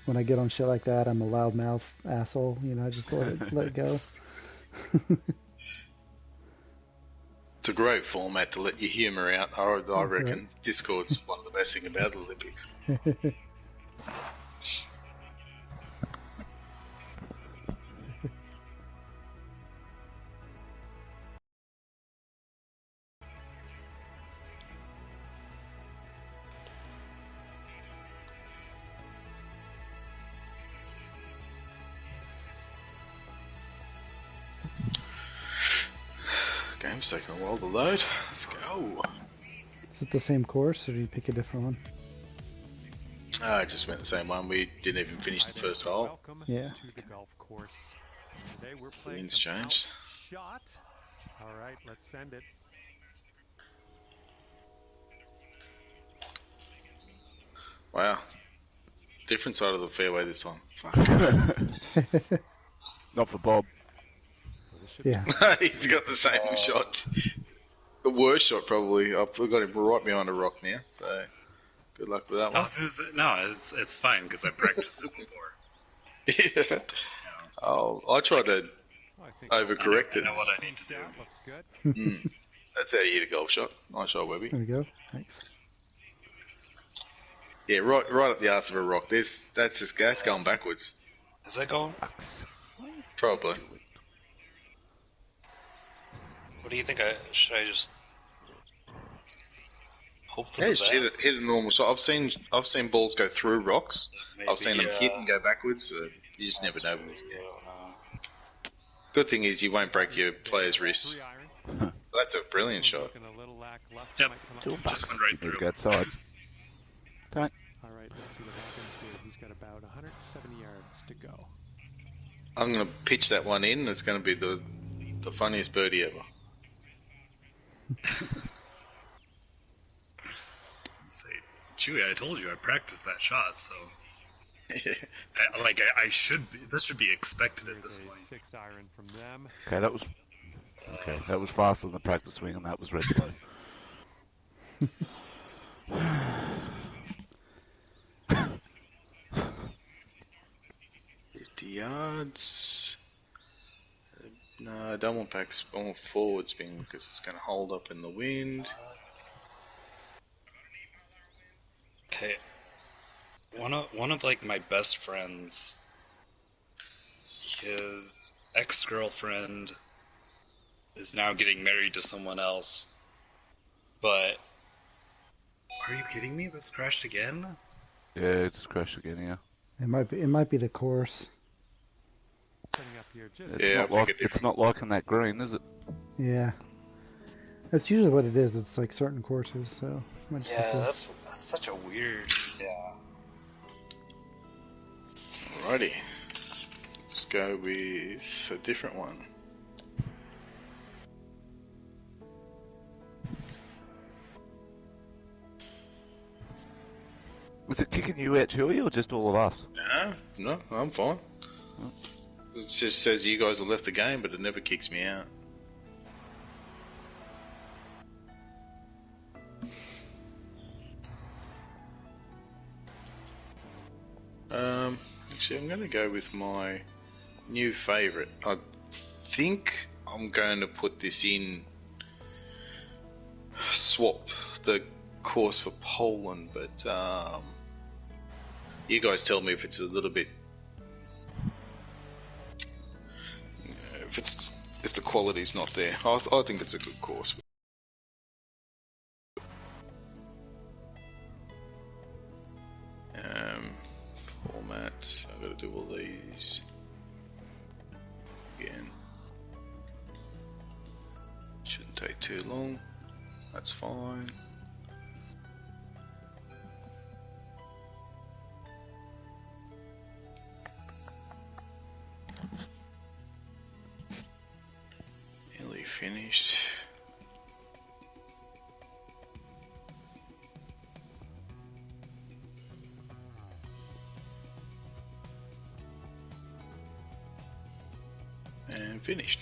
when I get on shit like that, I'm a loudmouth asshole. You know, I just let it go. It's a great format to let your humour out. I Right. reckon Discord's one of the best things about the Olympics. Game's taking a while to load. Let's go. Is it the same course, or do you pick a different one? I just went the same one. We didn't even finish the first hole. Welcome Yeah. to the golf course. Today we're playing Wind's some changed. shot. All right, let's send it. Wow. Different side of the fairway this time. Fuck. Not for Bob. Well, this should Yeah. He's got the same shot. The worst shot, probably. I've got him right behind a rock now, so good luck with that one. No, it's fine because I practiced it before. Yeah. Oh, I tried to I think overcorrect I it. know what I need to do. that looks good. That's how you hit a golf shot. Nice shot, Webby. There we go. Thanks. Yeah, right up the arse of a rock. That's going backwards. Is that going? Probably. What do you think? Should I just hope for Yeah, the just best? hit a normal shot. I've seen balls go through rocks. Maybe, I've seen them hit and go backwards. So you just never know with this game. Good thing is you won't break your player's wrists. 3 iron. That's a brilliant shot. Looking a little lackluster. Yep. Might come up. Just went right Need through. to go outside. Don't. All right, let's see what happens here. He's got about 170 yards to go. I'm going to pitch that one in. It's going to be the funniest birdie ever. Say, Chewy, I told you I practiced that shot, so Yeah. I should be. This should be expected at Here's this a point. 6 iron from them. Okay, that was faster than the practice swing, and that was red slow. 50 yards. No, I don't want back. I want forward spin because it's going to hold up in the wind. Okay. One of like my best friends, his ex-girlfriend is now getting married to someone else. But are you kidding me? This crashed again? Yeah, it just crashed again here. It might be the course. Setting up here just Yeah, I think It's not liking that green, is it? Yeah. That's usually what it is. It's like certain courses, so. might just have Yeah, to- that's such a weird. Yeah. Alrighty. Let's go with a different one. Was it kicking you out, Chewy, or just all of us? No, I'm fine. It just says you guys have left the game, but it never kicks me out. Actually, I'm going to go with my new favourite. I think I'm going to put this in. Swap the course for Poland, but you guys tell me if it's a little bit. If the quality's not there. I think it's a good course. Format. I've got to do all these again. Shouldn't take too long. That's fine. Nearly finished. And finished.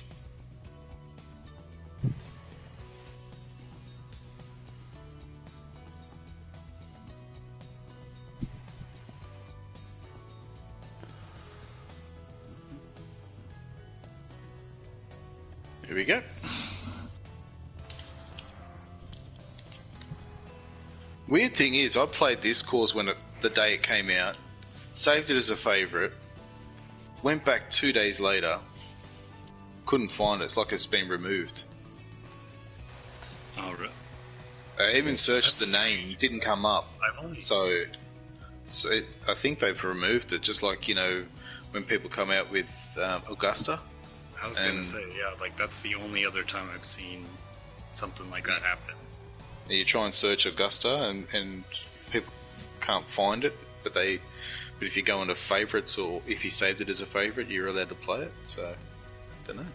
Here we go. Weird thing is, I played this course the day it came out, saved it as a favourite, went back 2 days later, couldn't find it. It's like it's been removed. Oh, really? I even searched That's the name, strange. didn't come up. I've only So I think they've removed it, just like, you know, when people come out with Augusta. I was gonna and- say, yeah, like that's the only other time I've seen something like that happen. You try and search Augusta and people can't find it, but if you go into favourites or if you saved it as a favourite, you're allowed to play it. So, don't know.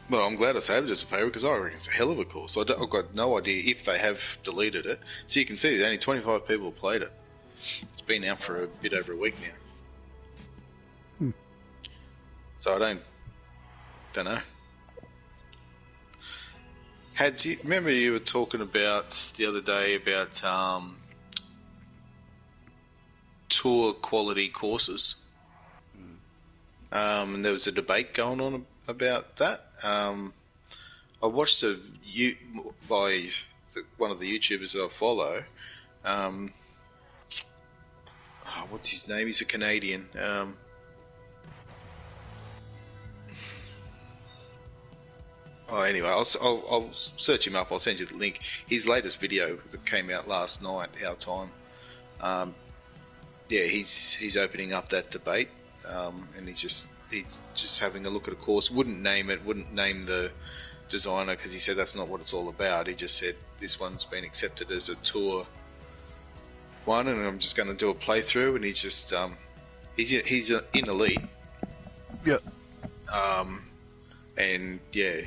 Well, I'm glad I saved it as a favourite because I reckon it's a hell of a course. I've got no idea if they have deleted it. So you can see that only 25 people have played it. It's been out for a bit over a week now. So I don't know. Remember you were talking about the other day about tour quality courses? And there was a debate going on about that. I watched by one of the YouTubers that I follow. What's his name? He's a Canadian. Anyway, I'll search him up. I'll send you the link. His latest video that came out last night, our time. He's opening up that debate, and he's just having a look at a course. Wouldn't name the designer because he said that's not what it's all about. He just said this one's been accepted as a tour one, and I'm just going to do a playthrough. And he's just he's in elite. Yep. And yeah,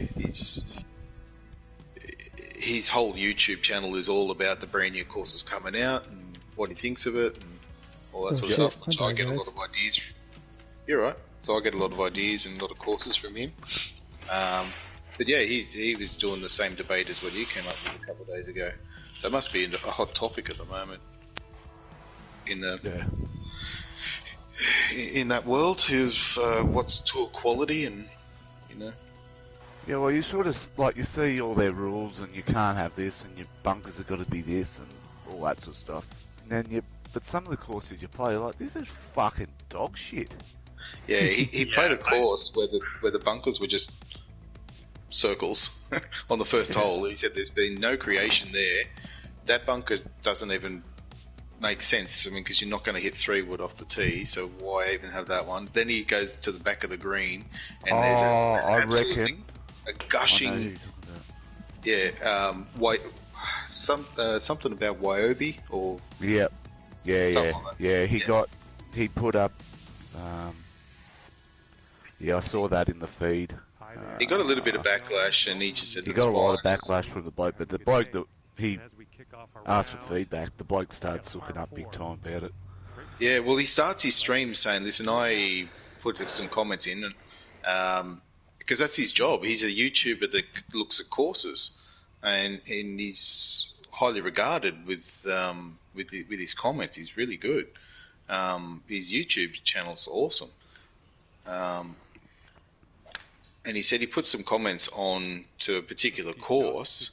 his whole YouTube channel is all about the brand new courses coming out and what he thinks of it and all that sort of stuff. So I get a lot of ideas. You're right. So I get a lot of ideas and a lot of courses from him. But yeah, he was doing the same debate as what you came up with a couple of days ago. So it must be a hot topic at the moment in that world of what's tour quality and, you know. Yeah, well, you sort of, like, you see all their rules and you can't have this and your bunkers have got to be this and all that sort of stuff. And then but some of the courses you play, like, this is fucking dog shit. Yeah, he played a course where the bunkers were just circles on the first hole. He said there's been no creation there. That bunker doesn't even make sense. I mean, because you're not going to hit 3 wood off the tee, so why even have that one? Then he goes to the back of the green, and there's a gushing, something about Wyobi or Yep. Yeah. Like Yeah, he put up. I saw that in the feed. he got a little bit of backlash, and he just said He it's got a lot of fine. backlash from the bloke, but the bloke that he As we kick off our asked for round, feedback, the bloke started looking up big time about it. Yeah, well, he starts his stream saying, listen, I put some comments in, and because that's his job. He's a YouTuber that looks at courses, and he's highly regarded with his comments. He's really good. His YouTube channel's awesome. And he said he put some comments on to a particular course,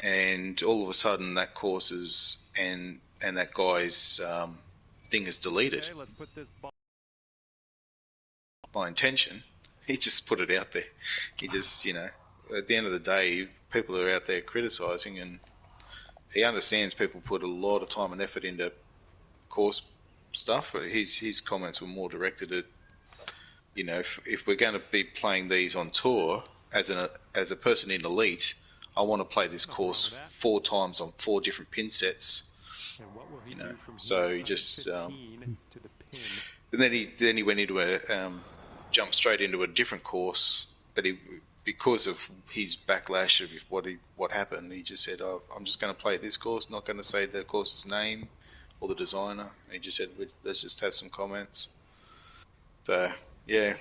and all of a sudden that course is and that guy's thing is deleted Okay, let's put this ball. by intention. He just put it out there. He just, at the end of the day, people are out there criticising, and he understands people put a lot of time and effort into course stuff. But his comments were more directed at, if we're going to be playing these on tour, as a person in elite, I want to play this course 4 times on 4 different pin sets. And what will he do from So here? he just 15 to the pin. and then he went into jumped straight into a different course, but because of his backlash of what happened, he just said, I'm just going to play this course, not going to say the course's name or the designer. He just said, let's just have some comments. So, yeah,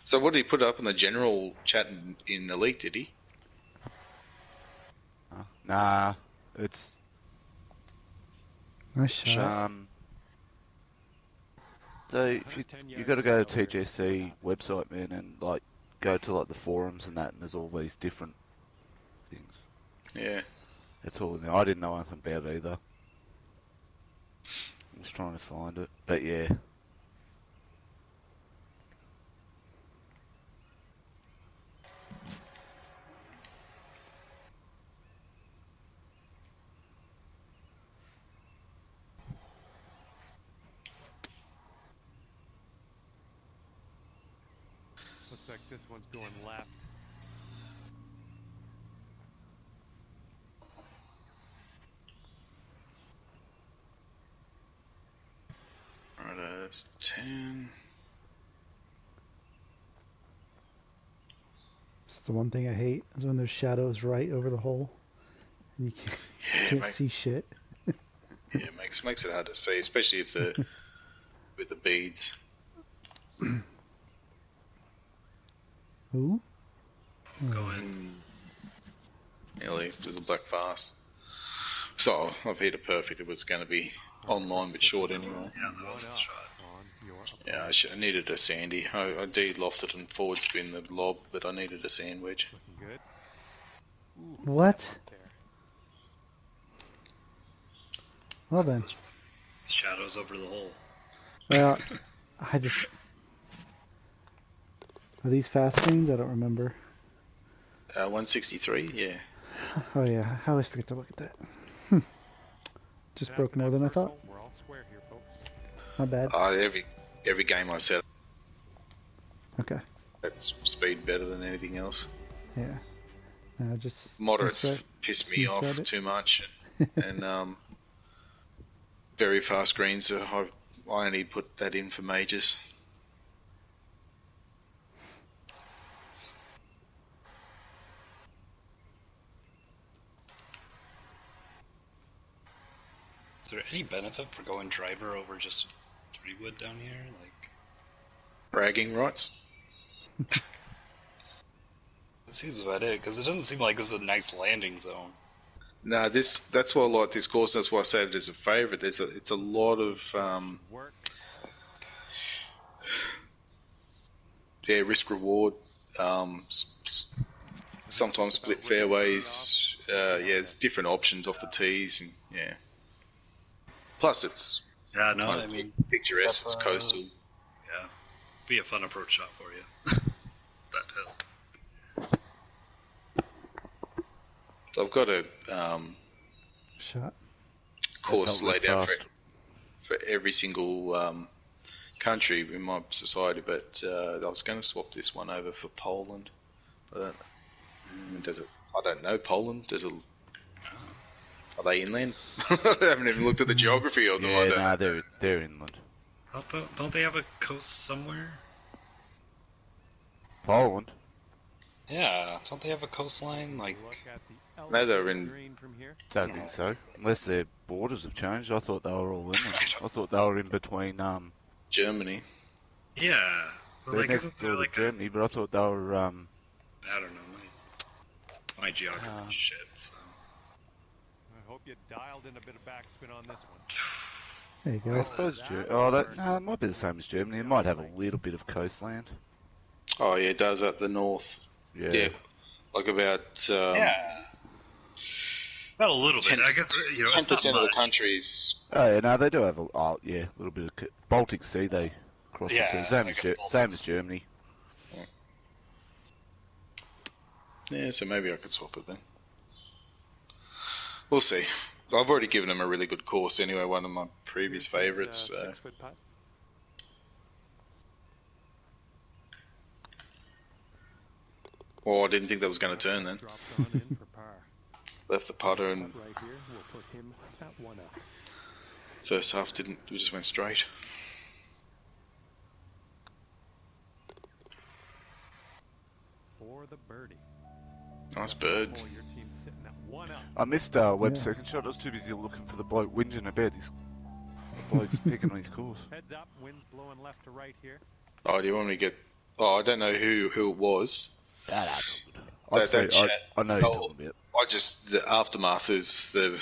So what did he put up in the general chat in Elite, did he? Nah, it's Nice shot. so if you got to go to TGC website, man, and like go to like the forums and that, and there's all these different things. Yeah. It's all in there. I didn't know anything about it either. I was trying to find it, but yeah. Looks like this one's going left. Alright, that's 10. It's the one thing I hate is when there's shadows right over the hole, and you can't see shit. Yeah, it makes it hard to see, especially if with the beads. Who? Going. Nearly, there's a black fast. So I've hit it perfect. It was going to be online but short anyway. Yeah, that was the shot. On your Yeah, I needed a sandy. I de-lofted and forward spin the lob, but I needed a sand wedge. looking good. What? There. Well then. That's the shadows over the hole. Well, I just... Are these fast screens? I don't remember. 163, yeah. Oh yeah, I always forget to look at that. Just And broke after more that than I thought. reversal, we're all square here, folks. My bad. Every game I set Okay. that's speed better than anything else. Yeah. No, just... Moderates misread- piss me off misread it. too much, and very fast screens. I only put that in for majors. Is there any benefit for going driver over just 3-wood down here? Like, Bragging rights. it seems about it, because it doesn't seem like this is a nice landing zone. No, that's why I like this course. That's why I say it as a favourite. It's a lot of Work. risk reward. Sometimes split fairways. It's different options off the tees, and yeah. Plus, it's Yeah, no, kind I of mean, picturesque. that's, It's coastal. yeah, be a fun approach shot for you. That hill. So I've got a Shot. course That felt laid out fast. for every single country in my society, but I was going to swap this one over for Poland. But I don't know Poland. Are they inland? I haven't even looked at the geography of them. I Yeah, don't nah, know. they're inland. Don't they have a coast somewhere? Poland. Yeah, don't they have a coastline? Like, Look at the No, they're elevated in- green from here. Don't think so. Unless their borders have changed. I thought they were all inland. I thought they were in between. Germany. yeah, but They're like, next isn't there door to like a, Germany, but I thought they were. I don't know, my geography is shit. So. I hope you dialed in a bit of backspin on this one. There you go. I suppose it might be the same as Germany. It might have a little bit of coastland. Oh yeah, it does up the north. Yeah. Yeah, like about Yeah. About a little bit. I guess, you know, it's not 10% of the much. countries. Oh yeah, no, they do have a little bit of Baltic Sea. They cross Yeah, it through. I guess Same Baltics. as Germany. Yeah, so maybe I could swap it then. We'll see. I've already given them a really good course anyway. One of my previous Here's his, favourites. 6-foot putt. Well, I didn't think that was going to turn then. Drops on in for par. Left the putter This and putt right here will put him at 1 up. first half didn't. We just went straight. For the birdie. Nice bird. Oh, your team's sitting at 1 up. I missed Webb's Yeah. second shot. I was too busy looking for the bloke whinging about his bloke's picking on his course. Heads up, wind's blowing left to right here. Oh, do you want me to get Oh, I don't know who it was. That's good. That chat. I know you're Oh, talking about. the aftermath is the.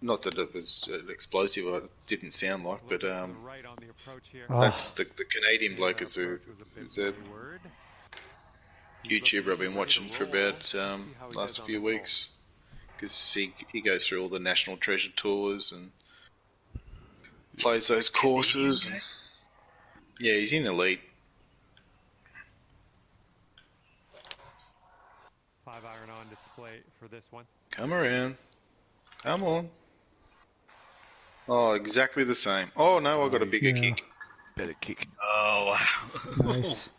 Not that it was an explosive, or it didn't sound like, but Right on the approach here. Oh, that's the Canadian bloke That is a approach was a bit wayward. He's YouTuber I've looking been ready watching to for roll. about Let's see how he last does on few this hole. weeks, because he goes through all the National Treasure tours and plays those courses. And, yeah, he's in elite. 5-iron on display for this one. Come around, come on. Oh, exactly the same. Oh no, I got a bigger Yeah. kick. Better kick. Oh, wow. Nice.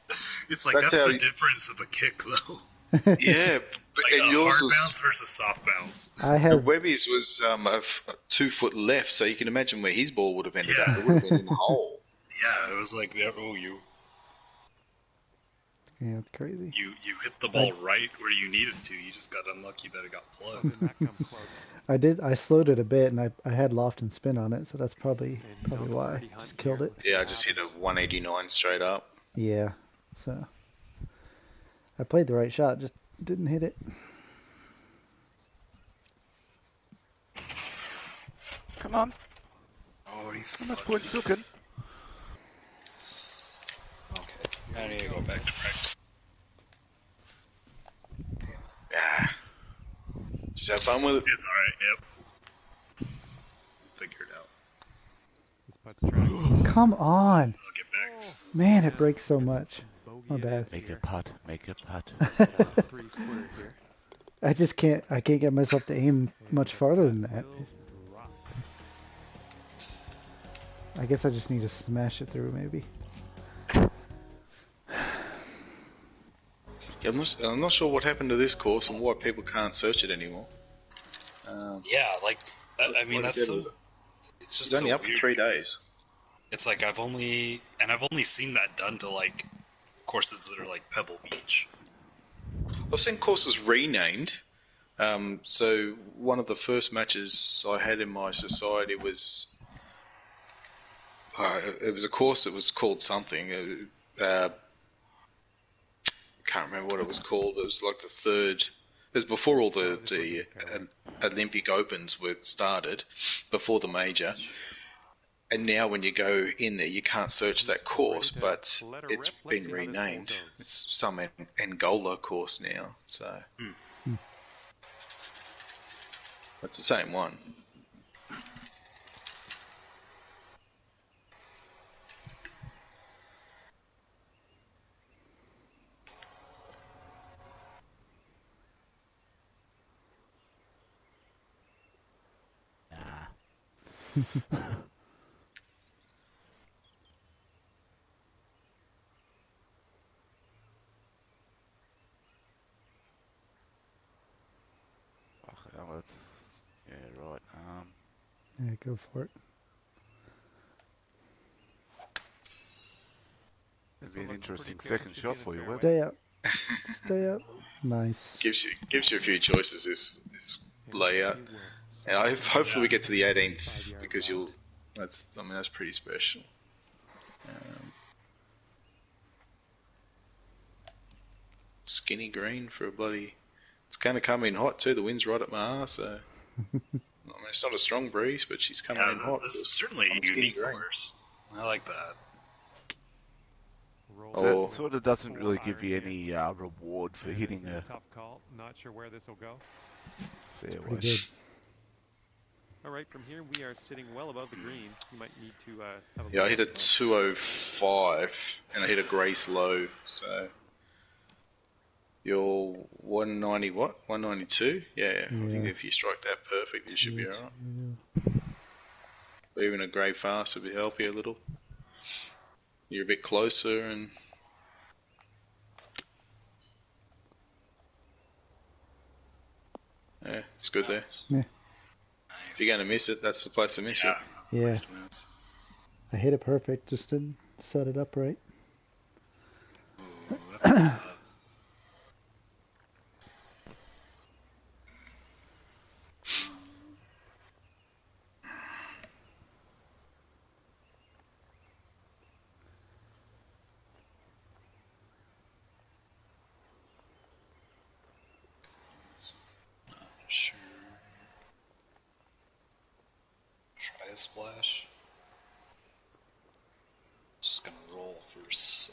It's like That's that's how the you- difference of a kick, though. Yeah, but Like and a yours hard was. bounce versus soft bounce. I The had Webby's was a 2 foot left, so you can imagine where his ball would have ended Yeah. up. It would have been in the hole. Yeah, it was like, oh, you yeah, it's crazy. hit the ball right where you needed to. You just got unlucky that it got plugged. Did not come close. I slowed it a bit, and I had loft and spin on it, so that's probably And he's on the why. birdie hunt Just killed here. it. Let's see Yeah, I what just hit a happens. 189 straight up. Yeah, so I played the right shot, just didn't hit it. Come on. Oh, are you How much fucking... points looking? Okay, I need to go back to practice. Yeah. Just have fun with it. It's alright, yep. Figure it out. This putt's tracked. Come on, I'll get back. man! It breaks so much. Bogey My it bad. is Make a here. putt. Make a putt. 3-footer here. I just can't. I can't get myself to aim much farther than that. Will drop. I guess I just need to smash it through, maybe. Yeah, I'm not sure what happened to this course and why people can't search it anymore. Yeah, like, I mean, What that's it so... was- It's just It's only so up for weird 3 because days. It's like I've only seen that done to, like, courses that are like Pebble Beach. I've seen courses renamed. So one of the first matches I had in my society was it was a course that was called something. Can't remember what it was called. It was like the third. It was before all the Olympic Opens were started, before the major. And now when you go in there, you can't search that course, but it's been renamed. It's some Angola course now, so it's the same one. Oh, that's, yeah, right. Yeah, go for it. It'd be an interesting second shot for you, Webb. Stay up. Stay up. Nice. Gives you a few choices. This layout, and hopefully we get to the 18th because that's pretty special. Skinny green for a bloody. It's going to come in hot too. The wind's right at my arse, so. I mean, it's not a strong breeze, but she's coming in hot. This is certainly I'm a unique skinny green. course. I like that. Oh. It sort of doesn't really give you any reward for hitting a tough call. Not sure where this will go. fairway. Pretty good. All right, from here we are sitting well above the green. You might need to have a Yeah, I hit a look. 205 and I hit a Grace low, so you're 190 what? 192? Yeah, I think Yeah. if you strike that perfect, you should be alright. Yeah. But even a grey fast would help you a little. You're a bit closer and yeah, it's good there. Yeah. If you're going to miss it, that's the place to miss Yeah, it. that's the Yeah. place to miss. I hit it perfect, just didn't set it up right. Ooh, that's tough. Sure. Try a splash. Just gonna roll for so.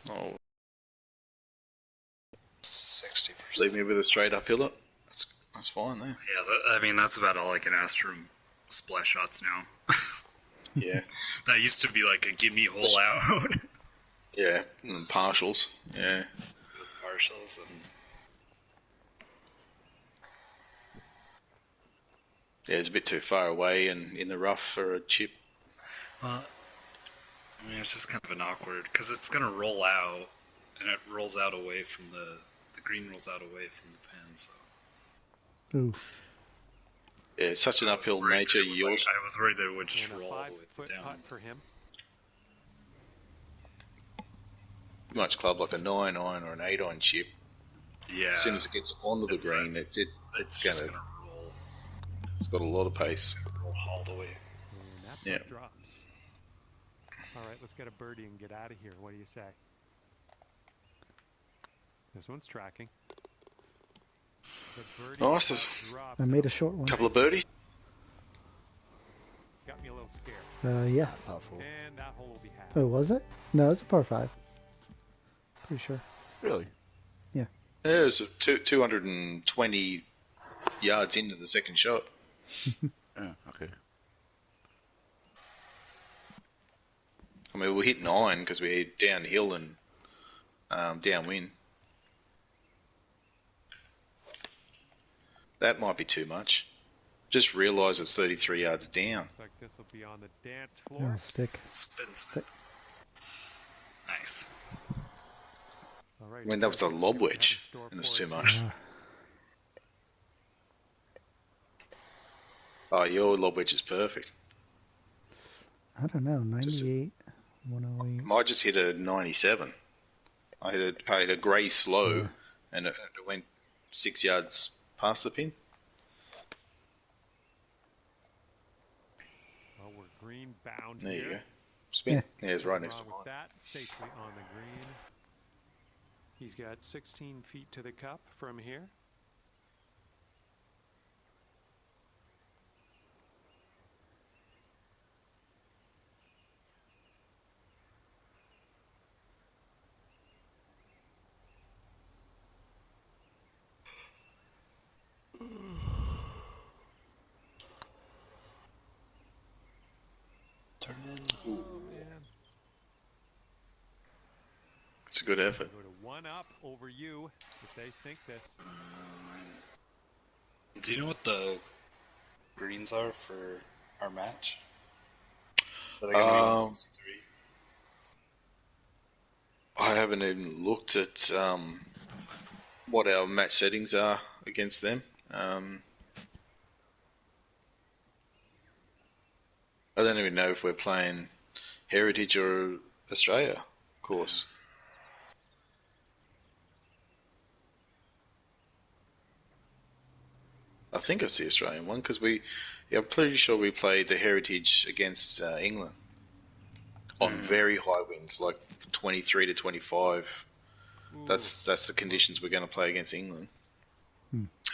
Oh, 60%. leave me with a straight uphill. That's fine there. Yeah, I mean, that's about all I can ask from splash shots now. Yeah. That used to be like a gimme hole out with Yeah. And partials. Yeah. partials and. Yeah, it's a bit too far away and in the rough for a chip. Well, I mean, it's just kind of an awkward because it's gonna roll out, and it rolls out away from the green rolls out away from the pin. So Ooh. Yeah, it's such an I was uphill worried nature. that it would, like, I was worried that it would just And a roll all the way 5-foot down. putt for him. Much club like a 9-iron or an 8-iron chip. Yeah, As soon as it gets onto the It's, green, it's gonna, just gonna roll. it's got a lot of pace. Roll all the way. And that putt Yeah. drops. All right, let's get a birdie and get out of here. What do you say? This one's tracking. The birdie Nice. putt drops. I made a short one. Couple of birdies. Got me a little scared. Yeah. Par 4. And that hole will be half. Oh, was it? No, it's a par 5. Pretty sure. Really? Yeah, it was 220 yards into the second shot. Yeah, okay. I mean, we hit 9 because we hit downhill and downwind. That might be too much. Just realised it's 33 yards down. Looks like this will be on the dance Yeah, floor. stick. Spin. Nice. All right. I mean, that was a Chris, lob see what we have in wedge, store and it's for too us much. here. Oh, your lob wedge is perfect. I don't know. 98, 108. I just hit a 97. I hit a grey slow, Yeah. and it went 6 yards past the pin. Well, we're green bound There you here. go. Spin. Yeah, it's right next to Wrong with mine. that. Safely on the green. He's got 16 feet to the cup from here. Turn in. Oh, man. It's a good effort. Go to 1 up over you if they sink this. Do you know what the greens are for our match? Are they gonna be 163? I haven't even looked at what our match settings are against them. I don't even know if we're playing Heritage or Australia course. I think it's the Australian one because I'm pretty sure we played the Heritage against England on very high winds, like 23 to 25. Ooh. That's the conditions we're going to play against England.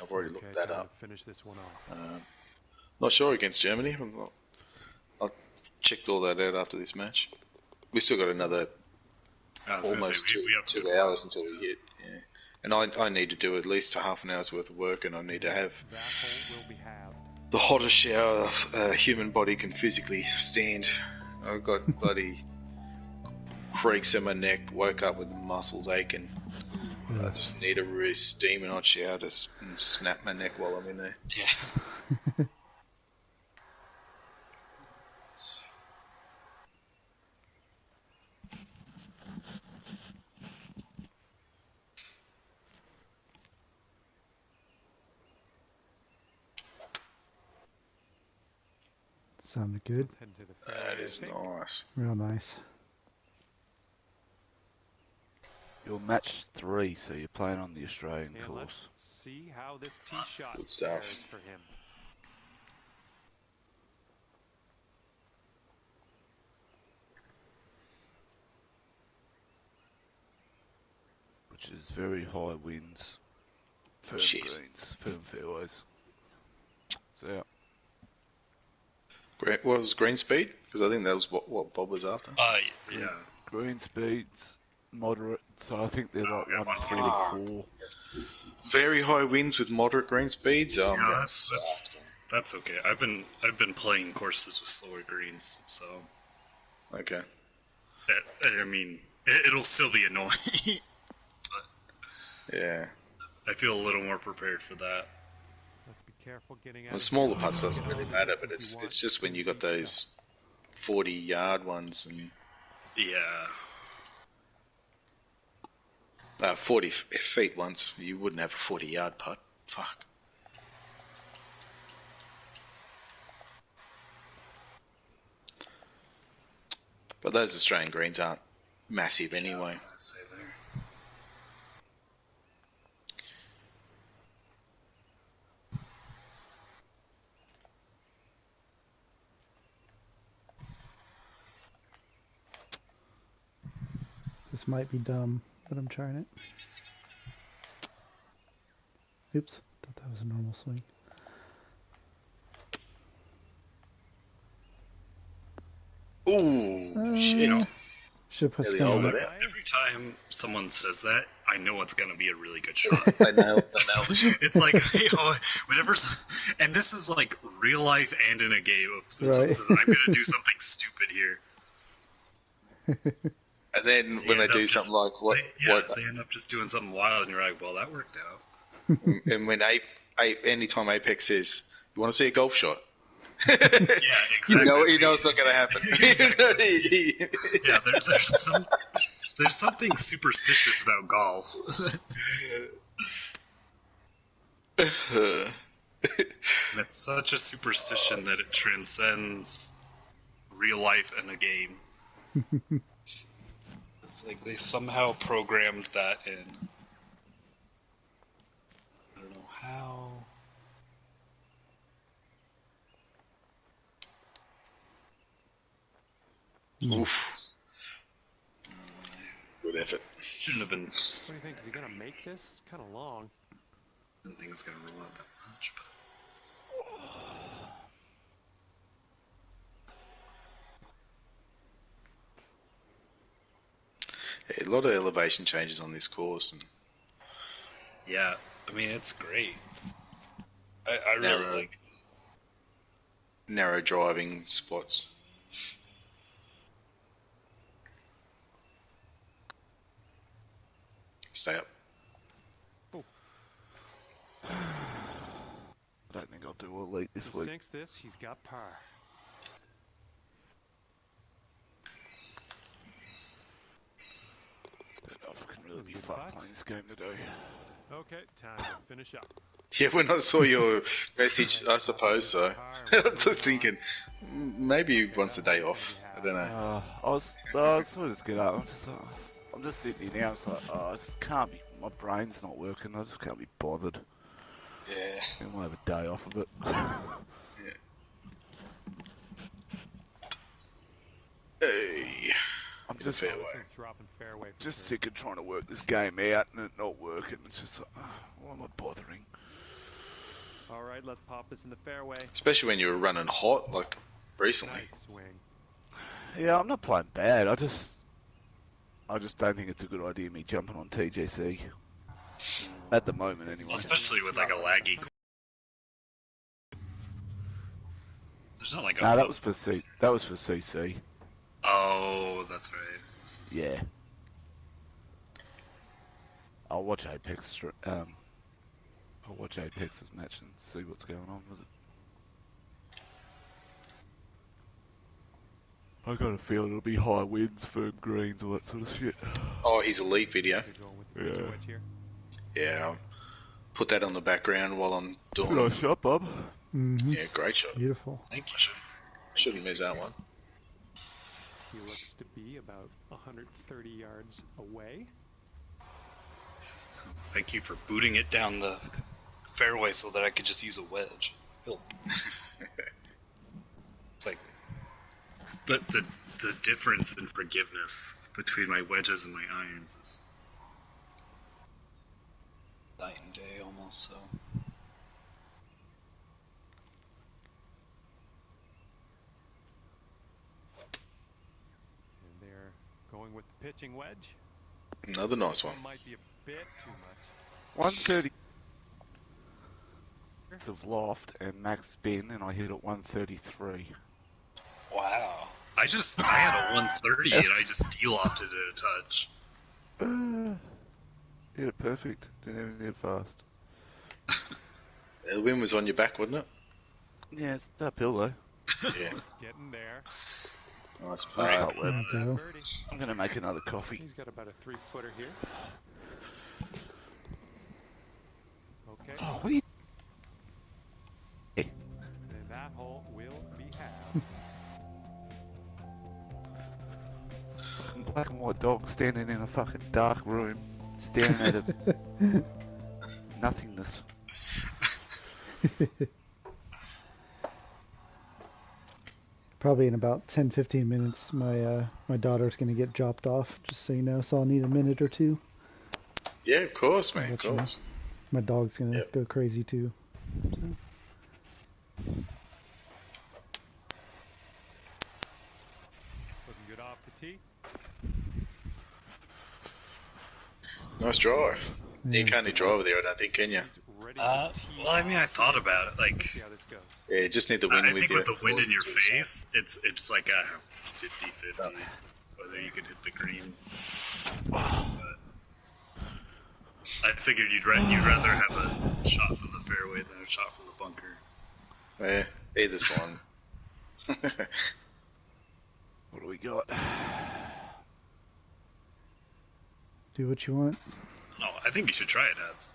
I've already looked that time up. to finish this one off. Not sure against Germany. I'll check all that out after this match. We still got another I was gonna almost say, we have to 2 hours until we hit. Yeah. And I need to do at least a half an hour's worth of work, and I need to have That hole will be halved. the hottest shower a human body can physically stand. I've got bloody creaks in my neck, woke up with the muscles aching. I just need a really steaming hot shower to snap my neck while I'm in there. Yeah. Sounded good. Let's head to the fairway, That I is think. nice. Real nice. You're match 3, so you're playing on the Australian And course. let's see how this tee shot Good stuff. fares for him. approaches, very high winds, firm Shit. greens, firm fairways. So yeah. Great. What was green speed? Because I think that was what Bob was after. Yeah. Green speeds, moderate, so I think they're like yeah, 144. Very high winds with moderate green speeds. Yeah, that's okay. I've been playing courses with slower greens, so Okay. I mean it'll still be annoying. Yeah. I feel a little more prepared for that. Let's be careful getting out. Well, of smaller here. putts doesn't Get all really the matter, but distance you want. it's just when you got those 40-yard ones and Yeah. 40 feet ones, you wouldn't have a 40-yard putt. Fuck. But those Australian greens aren't massive I anyway. was gonna say there. This might be dumb, but I'm trying it. Oops, thought that was a normal swing. Ooh, shit. Should put Really spin old on it it. out. Every time someone says that, I know it's gonna be a really good shot. I know. It's like, whenever, and this is like real life and in a game. So someone Right. says, I'm gonna do something stupid here. And then when they end do up something like what, they end up just doing something wild, and you're like, well, that worked out. and when anytime Apex says, "You want to see a golf shot?" Yeah, exactly. you know it's not going to happen. Exactly. Yeah, there's something superstitious about golf. And it's such a superstition that it transcends real life and a game. It's like they somehow programmed that in. I don't know how. Oof. Good effort. Shouldn't have been. What do you think? Is he gonna make this? It's kind of long. Didn't think it was gonna roll out that much, but. Yeah, a lot of elevation changes on this course, and Yeah, I mean, it's great. I really Narrow. like. narrow driving spots. Stay up. I don't think I'll do elite this He week. sinks this. He's got par. Don't know if I can really That's be good fucked putts. playing this game today. Okay, time to finish up. Yeah, when I saw your message, I suppose so. I was thinking, maybe he wants a day off. I don't know. I was sort of just get up. I'm just sitting here now. It's like, I just can't be. My brain's not working. I just can't be bothered. Yeah. I might have a day off of it. Hey. I'm just fairway. This one's dropping fairway. For just sure. sick of trying to work this game out and it not working. It's just like, why am I bothering? All right, let's pop this in the fairway. Especially when you were running hot, like recently. Nice swing. Yeah, I'm not playing bad. I just don't think it's a good idea me jumping on TGC at the moment anyway. Especially with like a laggy. There's not like a. No, that was for CC. Oh, that's right. This is... Yeah. I'll watch Apex. I'll watch Apex's match and see what's going on with it. I got a feeling it'll be high winds, firm greens, all that sort of shit. Oh, his elite video. You're going with the pitcher Yeah. wedge here. Yeah, I'll put that on the background while I'm doing Nice shot, Bob. Mm-hmm. Yeah, great shot. Beautiful. Thank you. Shouldn't miss that one. He looks to be about 130 yards away. Thank you for booting it down the fairway so that I could just use a wedge. It's like the difference in forgiveness between my wedges and my irons is night and day almost, so. And they're going with the pitching wedge. Another nice one. Might be a bit too much. 130 of loft and max spin, and I hit at 133. Wow. I had a 130 and I just de-lofted it a touch. Hit it perfect. Didn't even hit it fast. The wind was on your back, wasn't it? Yeah, it's uphill though. Yeah. Getting there. Nice Right. part. There we go. Birdie. I'm gonna make another coffee. He's got about a 3-footer here. Okay. Oh, what are you? And that hole will be halved. Fucking black and white dog standing in a fucking dark room, staring at a nothingness. Probably in about 10-15 minutes, my daughter's gonna get dropped off. Just so you know, so I'll need a minute or two. Yeah, of course, man, of Let you know. course. My dog's gonna Yep. go crazy too. So. Looking good off the tee. Nice drive. Yeah. You can't drive over there, I don't think, can you? He's ready to tee Well, I mean, I off. thought about it. Like, Let's see how this goes. Yeah, you just need the wind I with think you. with the wind in your face, it's like a 50-50 whether you could hit the green. But I figured you'd rather have a shot from the fairway than a shot from the bunker. Yeah, either one. What do we got? Do what you want. No, I think you should try it, Ads.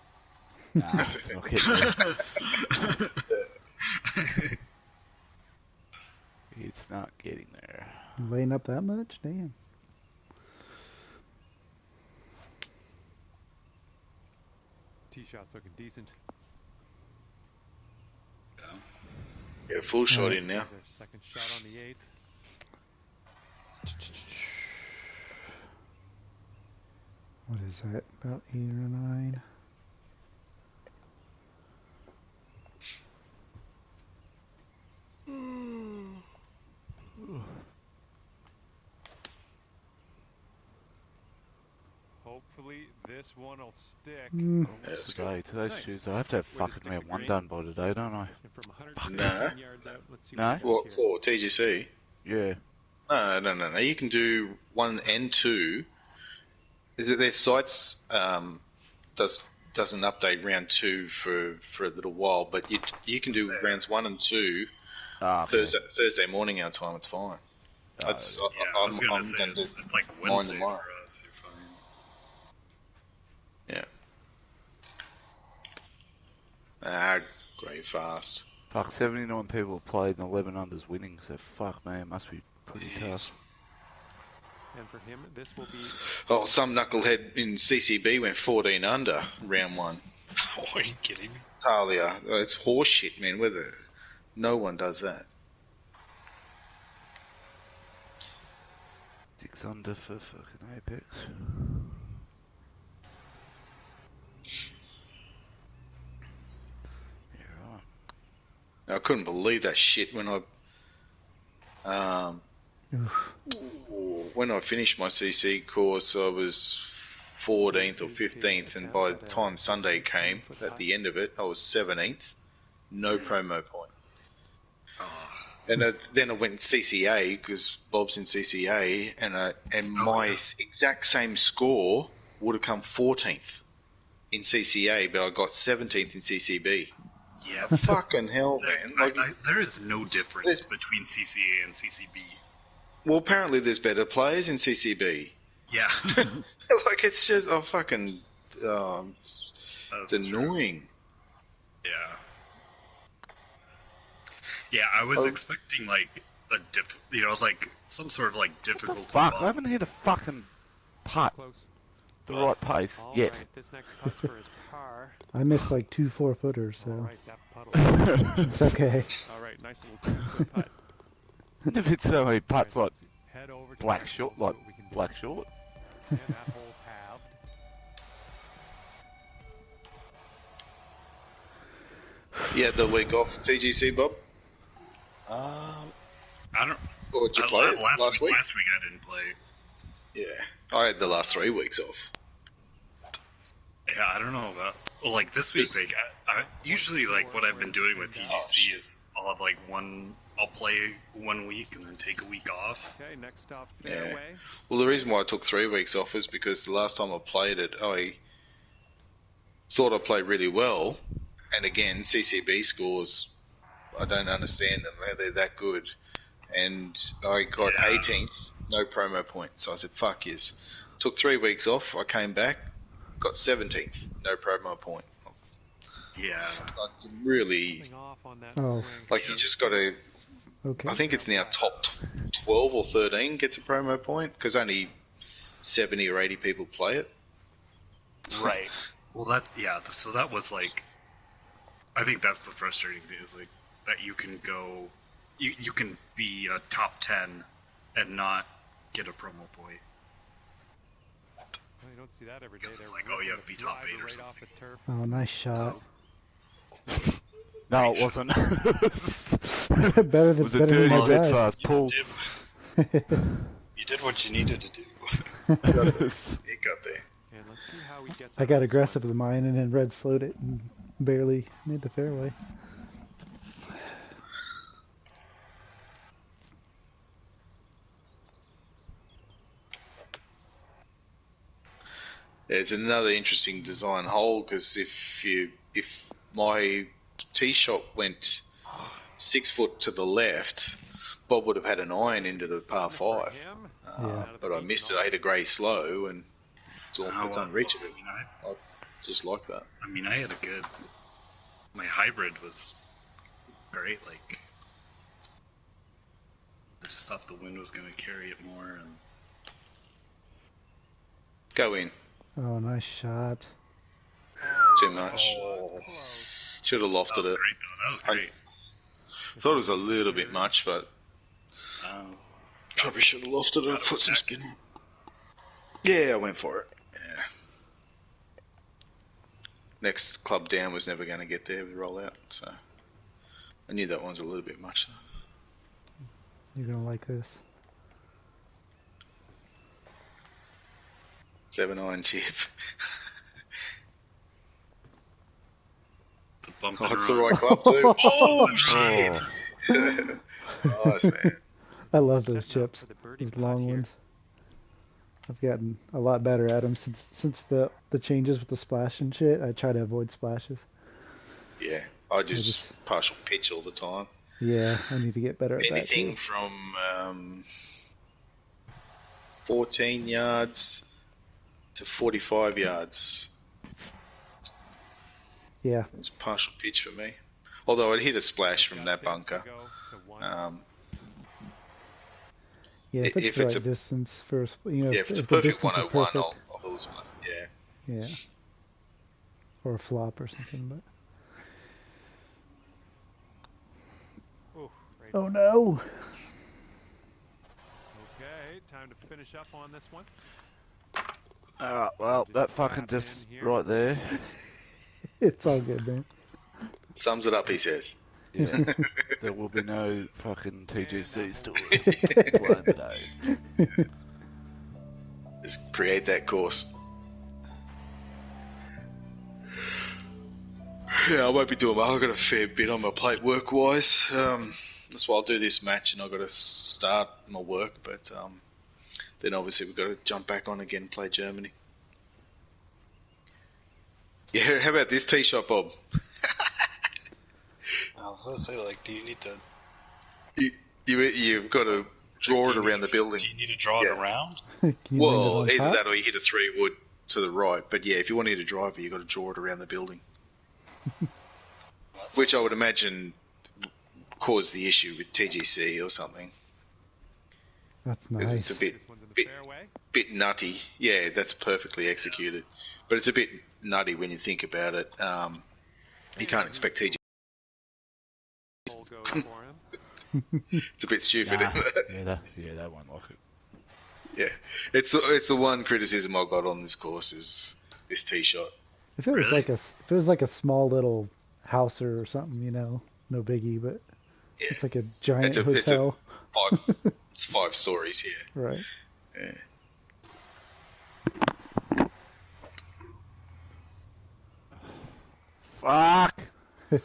Nah, it's not getting there. It's not getting there. Laying up that much? Damn. Tee shot's looking decent. Get a full shot in now. There's our second shot on the 8th. What is that? About 8 or 9? Hopefully this one will stick. That's good. Today, today's Nice. Tuesday. I have to have Way to fucking stick round the one green. done by today, don't I? And from 115 Nah. yards out, let's see No? what What happens here. for? TGC? Yeah. No. You can do 1 and 2. Is it their sites doesn't update round 2 for a little while, but you can do Say. rounds 1 and 2 Thursday morning our time. It's fine. That's Yeah, I was I'm gonna say gonna do it's like mine Wednesday tomorrow. for us. You're fine. Yeah. Great fast. Fuck, 79 people played and 11 unders winning, so fuck man, it must be pretty tough. And for him, this will be Oh, some knucklehead in CCB went 14 under round 1. Oh, are you kidding me? Talia, it's horse shit, man. No one does that. 6 under for fucking Apex. Yeah, right. I couldn't believe that shit when I finished my CC course. I was 14th or 15th, and by the time Sunday came, at the end of it, I was 17th. No promo point. Oh, And then I went CCA because Bob's in CCA, and my exact same score would have come 14th in CCA, but I got 17th in CCB. yeah. Fucking hell, man! There is no difference between CCA and CCB. Well, apparently there's better players in CCB. Yeah. Like it's just fucking it's That's true. annoying. Yeah. Yeah, I was expecting like like some sort of like difficulty Fuck, I bump. haven't hit a fucking putt close. the right pace All yet. right, this next putt's for his par. I missed like 2 4-footers, so All right, that putt. it's okay. All right, nice little 2-foot putt. If it's so many putts All right, like let's head over to black that short, hole, see like what we can do. black short. And that hole's halved. You had the week off TGC, Bob? I don't. Or did you play it last last week? Last week I didn't play. Yeah. I had the last 3 weeks off. Yeah, I don't know about. Well, like this week, like I usually like what I've been doing with TGC is I'll have like I'll play 1 week and then take a week off. Okay, next stop, Yeah. fairway. Well, the reason why I took 3 weeks off is because the last time I played it, I thought I played really well. And again, CCB scores, I don't understand them. How they're that good. And I got 18th, no promo points. So I said, fuck yes. Took 3 weeks off. I came back, got 17th, no promo point. Yeah. Like, really, Something off on that Oh. swing. like you just got to. Okay. I think it's now top 12 or 13 gets a promo point because only 70 or 80 people play it. Right. Well, so that was like, I think that's the frustrating thing is like that you can go, you can be a top 10 and not get a promo point. Well, you don't see that every day. Because it's They're like, oh, ripping yeah, the be top driver 8 or right something. off the turf. Oh, nice shot. No, it wasn't. better It than was a better dirty than bit that. for Paul. You did what you needed to do. It got there. And let's see how he gets. I out got of this aggressive one. with mine, and then Red slowed it and barely made the fairway. It's another interesting design hole because if my tee shot went 6 foot to the left, Bob would have had an iron into the par For 5. him, Yeah. out of the But I beach missed it. and I hit a grey slow, and it's Oh, unreachable. I mean, I just like that. I had a good. My hybrid was great. Like, I just thought the wind was going to carry it more, and Go in. Oh, nice shot. Too much. Oh, that's close. Should have that lofted was it. great though. That was great. Thought it was a little bit much, but probably should have lofted it and put some spin on. Yeah, I went for it. Yeah. Next club down was never going to get there with rollout, so I knew that one's a little bit much. You're gonna like this. 7-iron chip. The bump Oh, and it's the run. right club too. Oh shit! Nice, man. I love those Setting up chips. for the birdie Those putt long here. ones. I've gotten a lot better at them since the changes with the splash and shit. I try to avoid splashes. Yeah, I just just- partial pitch all the time. Yeah, I need to get better at that Anything too. from 14 yards to 45 yards. Yeah, It's partial pitch for me. Although I'd hit a splash from Got that bits to bunker. go to one. yeah. If it's if the it's right distance for a Yeah, if it's a the perfect distance is 101, perfect, I'll lose one. Yeah. yeah, or a flop or something. But Ooh, right. oh no, Okay, time to finish up on this one. Alright, well, Just that fucking tap just in here. right there. it's all good, man. Sums it up, he says. Yeah. There will be no fucking TGC story playing today. Just create that course. Yeah, I won't be doing well. I've got a fair bit on my plate work-wise. That's why I'll do this match and I've got to start my work. But then obviously we've got to jump back on again and play Germany. Yeah, how about this tee shot, Bob? I was gonna say, like, do you need to You've got to draw it around the building. Do you need to draw it Yeah. around? Can you Well, land it either on top? that or you hit a 3-wood to the right. But yeah, if you want to hit a driver, you've got to draw it around the building. Which I would imagine caused the issue with TGC or something. That's 'Cause nice. it's a bit This one's in the bit, fairway. bit nutty. Yeah, that's perfectly executed. But it's a bit nutty when you think about it. You can't expect TGC. Hole goes for him. It's a bit stupid. Nah, Isn't it? they won't like it. Yeah, it's the one criticism I got on this course is this tee shot. If it was Really? like a small little house or something, you know, no biggie, but Yeah. it's like a giant It's a hotel. It's 5 stories here. Right. Yeah. Fuck! All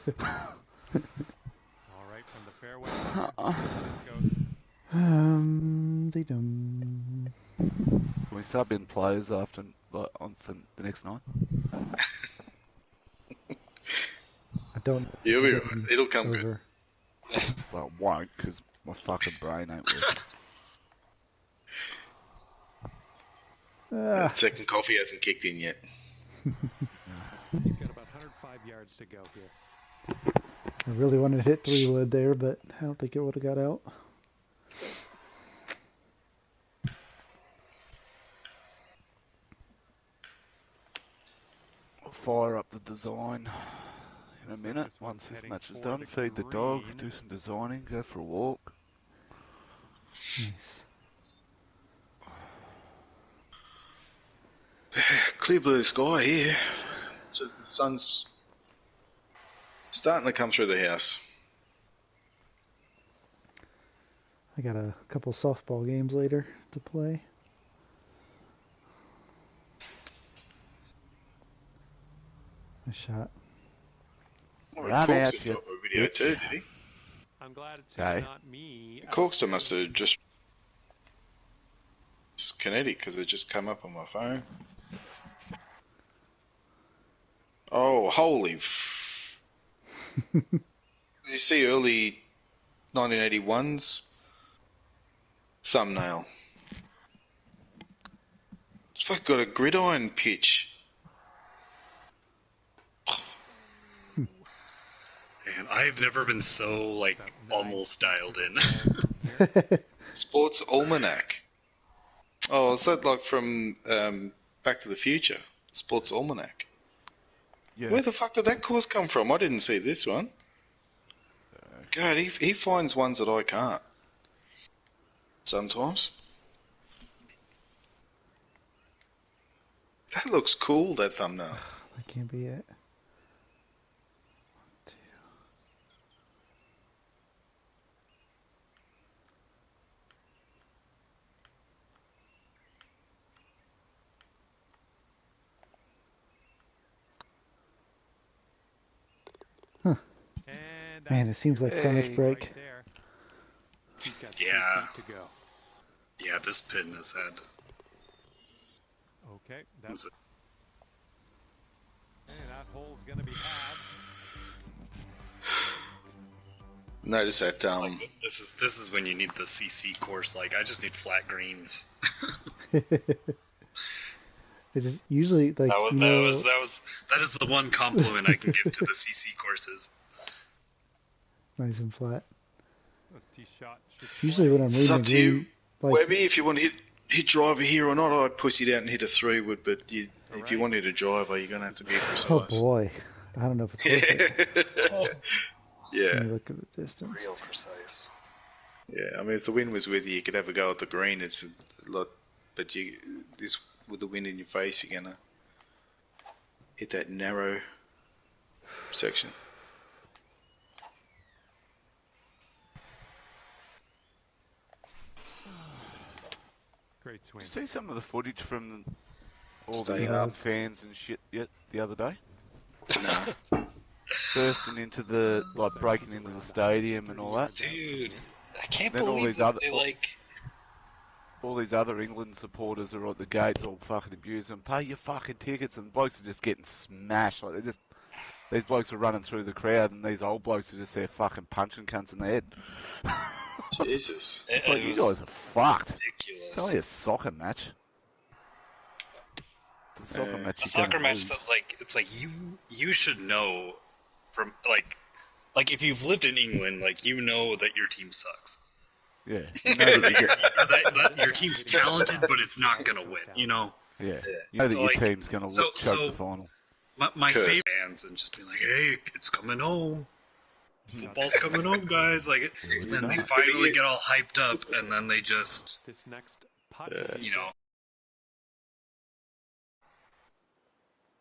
right, from the fairway. Let's see how this goes. Dee-dum. Can we sub in players after on for the next night? I don't. You'll be right. getting It'll come over. Well, it won't, because my fucking brain ain't working. good. That second coffee hasn't kicked in yet. He's got about 105 yards to go here. I really wanted to hit 3-wood there, but I don't think it would have got out. I'll fire up the design in a Looks like minute. this one's Once this heading match is for done, the feed the dog, green. do some designing, go for a walk. Nice. Clear blue sky here. So the sun's starting to come through the house. I got a couple softball games later to play. Nice shot. Run Corkster out, you dropped a video bitch. too, did he? I'm glad it's Okay. not me. Corkster must have just... It's kinetic because it just come up on my phone. Oh, holy... Did you see early 1981's thumbnail? It's like got a gridiron pitch. And I've never been so like almost dialed in. Sports Almanac. Oh, is that like from Back to the Future? Sports Almanac. Yeah. Where the fuck did that course come from? I didn't see this one. God, he finds ones that I can't. Sometimes. That looks cool, that thumbnail. That can't be it. And Man, it that's seems like so much Hey. break. right there. He's got 2 Yeah. feet to go. Yeah, this pin has had. Okay, that's and that hole's gonna be halved. Notice that Like, this is when you need the CC course. Like, I just need flat greens. It is usually like That you know, that is the one compliment I can give to the CC courses. nice and flat. Those tee shot should Usually when I'm it's reading up the to you, green, like Webby. If you want to hit driver here or not, I'd push it out and hit a 3-wood. But if you Alright. want to hit a driver, you're gonna have to be precise. oh boy, I don't know if it's worth it. Yeah. Let me look at the distance. Real precise. Yeah, I mean, if the wind was with you, you could have a go at the green. It's a lot, but this with the wind in your face, you're gonna hit that narrow section. great swing. Did you see some of the footage from all Staying the up. fans and shit yet the other day? Nah. Bursting into the, like, breaking into the stadium and all that. Dude, I can't Then all believe these that other- they like. All these other England supporters are at the gates all fucking abusing them. Pay your fucking tickets, and blokes are just getting smashed. Like, these blokes are running through the crowd, and these old blokes are just there fucking punching cunts in the head. Jesus. It's like, It you was guys are fucked. It's ridiculous. only a soccer match. It's a soccer match. A you're soccer gonna match lose. that like it's like you should know from like if you've lived in England, like you know that your team sucks. Yeah. You know that you get, Or that your team's talented, but it's not gonna win. You know, yeah. You know that So, your like, team's going to so- choke so- the final. my Curse. favorite fans and just be like, hey, it's coming home. Football's coming home, guys! Like, and then they not. finally get all hyped up, and then they just, This next putt, will be you know,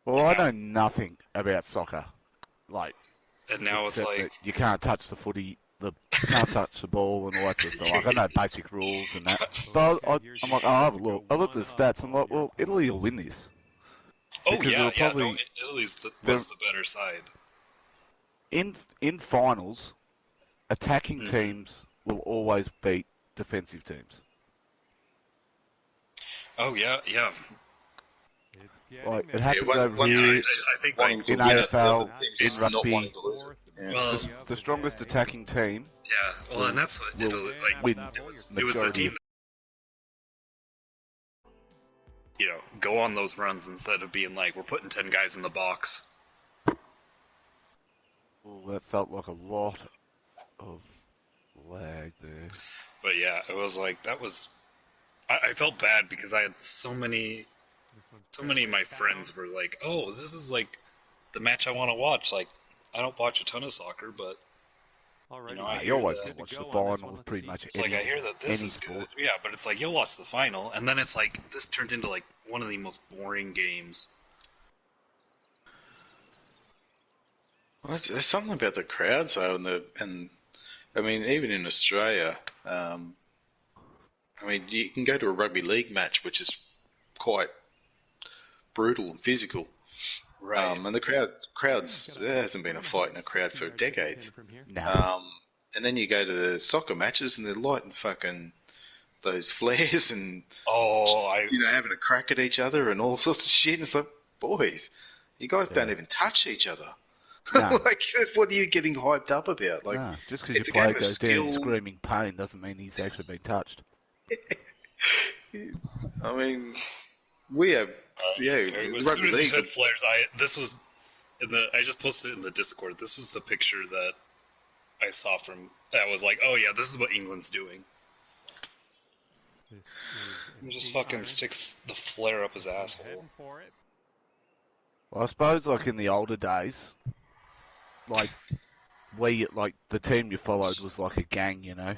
Well, I know nothing about soccer. Like, And now it's Except like, that you can't touch the footy, you can't touch the ball and all that sort of stuff. Like, I know basic rules and that. But I'm like, I'll have a look. I look at the stats, I'm like, well, Italy will win this. oh Because yeah, it'll probably, no, Italy's was the better side. in finals, attacking Mhm. teams will always beat defensive teams. Oh yeah, yeah. It's getting Like, there. it happens one over here. team's I think wanting like, to in win it, the AFL, other team's in not rugby, wanting to lose it. Yeah. Well, The strongest attacking team yeah. Well, and that's what will Italy like. win It was the majority team that, go on those runs instead of being like, we're putting 10 guys in the box. Well, that felt like a lot of lag there. But yeah, it was like that was. I felt bad because I had so many of my friends were like, "Oh, this is like the match I want to watch." Like, I don't watch a ton of soccer, but Alrighty, I guys, hear we're always that. good to watch go the on this final one. with Let's pretty see. much it's like I hear that this any is sport. good. Yeah, but it's like you'll watch the final, and then it's like this turned into like one of the most boring games. Well, there's something about the crowds though, and I mean, even in Australia, I mean, you can go to a rugby league match, which is quite brutal and physical. Right. And the crowds, there hasn't been a fight in a crowd for decades. No. And then you go to the soccer matches and they're lighting fucking those flares and having a crack at each other and all sorts of shit. And it's like, boys, you guys don't even touch each other. No. Like, what are you getting hyped up about? Like, No, just because it's your a game player of goes down skill. screaming pain doesn't mean he's actually been touched. I mean, we have, As soon rugby as you league. said flares, I just posted it in the Discord. This was the picture that I saw from. I was like, oh yeah, this is what England's doing. This is He just fucking sticks the flare up his asshole. heading for it. Well, I suppose, like, in the older days, like, the team you followed was like a gang, you know?